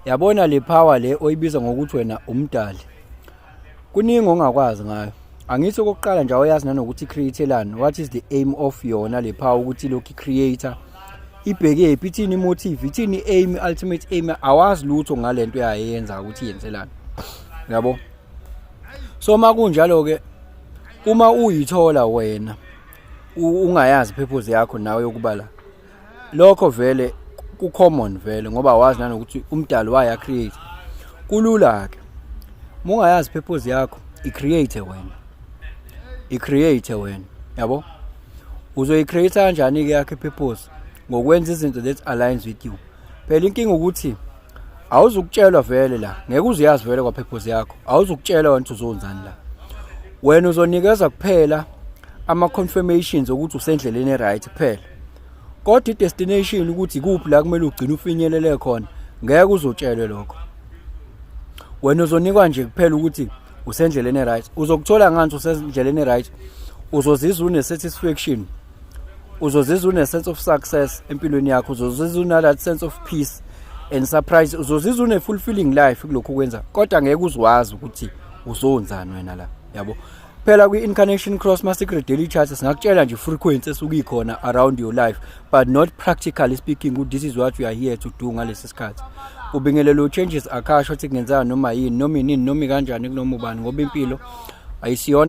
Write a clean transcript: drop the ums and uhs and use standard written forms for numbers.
Yabona le power le oyibiza ngokuthi wena umdali. Kuningi ongakwazi ngayo. Angithi okokuqala nje awuyazi nanokuthi createlani. What is the aim of yona le power ukuthi lokhu creator? Ibheke ephi ithini motive, ithini aim, ultimate aim, awazi lutho ngalento yayenza ukuthi yenzelani. Yabo? So makunjalo ke uma uyithola wena ungayazi purpose yakho nawe yokubala. Lokho vele ku common vele ngoba wazi nanokuthi umdali waya create. Kulula ke. Mungayazi purpose yakho, i-create wena. Yabo? Uzoyi-create kanjani ke yakhe purpose? Ngokwenza izinto that aligns with you. Phela inkinga ukuthi awuzukutshelwa vele la, ngeke uziyazi vele kwa purpose yakho. Awuzukutshelwa wena uzonzani la. Wena uzonikeza kuphela ama confirmations ukuthi usendleleni right kuphela. Kodwa i-destination ukuthi kuphi la kumele ugcine ufinyelele khona, ngeke uzotshelwe lokho. Wena uzonikwa nje kuphela ukuthi usendleleni right. Uzokuthola ngani usendleleni right? Uzozizwa une satisfaction. Uzozizwa une sense of success empilweni yakho. Uzozizwa una that sense of peace and surprise. Uzozizwa une fulfilling life kulokho kwenza. Kodwa ngeke uzwazi ukuthi uzonzani wena la. Yabo? Phela kwi incarnation cross ma secret daily charts singakutshela nje frequency esukikhona around your life, but not practically speaking this is what we are here to do ngalesi sikhathi. Ubingelelo changes akasho ukuthi kungenzeka noma yini noma inini noma kanjani kunoma ubani ngoba impilo ayisiyona